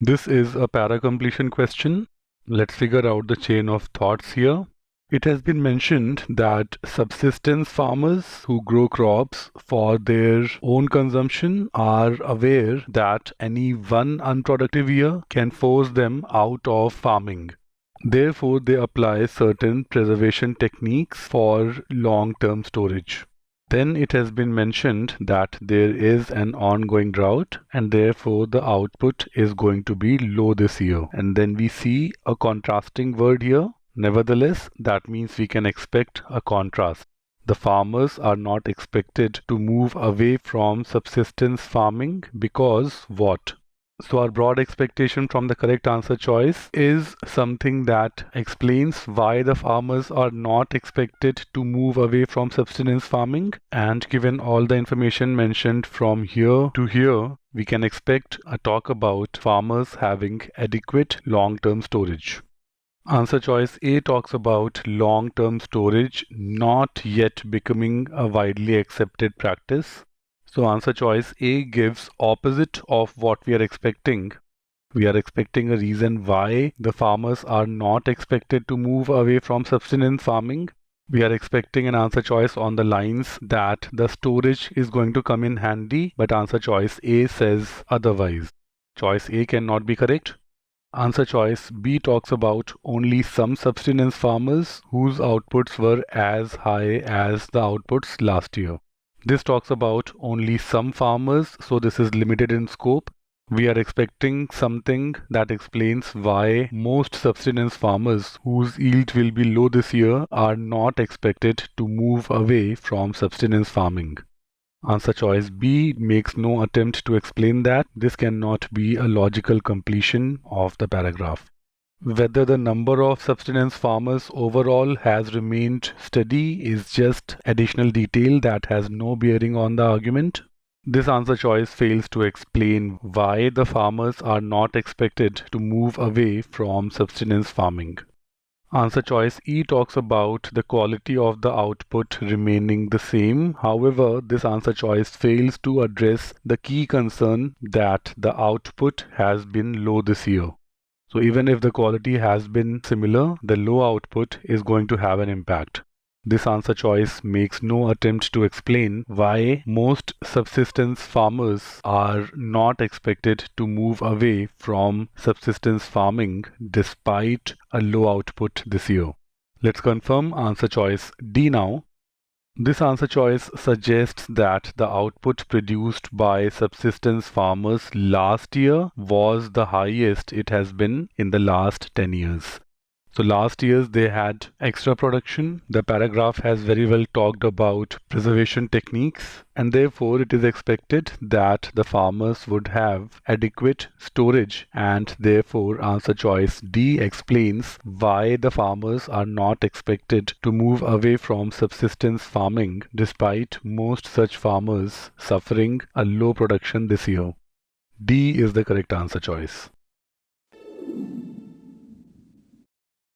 This is a para-completion question. Let's figure out the chain of thoughts here. It has been mentioned that subsistence farmers who grow crops for their own consumption are aware that any one unproductive year can force them out of farming. Therefore, they apply certain preservation techniques for long-term storage. Then it has been mentioned that there is an ongoing drought and therefore the output is going to be low this year. And then we see a contrasting word here. Nevertheless, that means we can expect a contrast. The farmers are not expected to move away from subsistence farming because what? So our broad expectation from the correct answer choice is something that explains why the farmers are not expected to move away from subsistence farming, and given all the information mentioned from here to here, we can expect a talk about farmers having adequate long-term storage. Answer choice A talks about long-term storage not yet becoming a widely accepted practice. So answer choice A gives opposite of what we are expecting. We are expecting a reason why the farmers are not expected to move away from subsistence farming. We are expecting an answer choice on the lines that the storage is going to come in handy, but answer choice A says otherwise. Choice A cannot be correct. Answer choice B talks about only some subsistence farmers whose outputs were as high as the outputs last year. This talks about only some farmers, so this is limited in scope. We are expecting something that explains why most subsistence farmers whose yield will be low this year are not expected to move away from subsistence farming. Answer choice B makes no attempt to explain that. This cannot be a logical completion of the paragraph. Whether the number of subsistence farmers overall has remained steady is just additional detail that has no bearing on the argument. This answer choice fails to explain why the farmers are not expected to move away from subsistence farming. Answer choice E talks about the quality of the output remaining the same. However, this answer choice fails to address the key concern that the output has been low this year. So even if the quality has been similar, the low output is going to have an impact. This answer choice makes no attempt to explain why most subsistence farmers are not expected to move away from subsistence farming despite a low output this year. Let's confirm answer choice D now. This answer choice suggests that the output produced by subsistence farmers last year was the highest it has been in the last 10 years. So last years they had extra production. The paragraph has very well talked about preservation techniques, and therefore it is expected that the farmers would have adequate storage, and therefore answer choice D explains why the farmers are not expected to move away from subsistence farming despite most such farmers suffering a low production this year. D is the correct answer choice.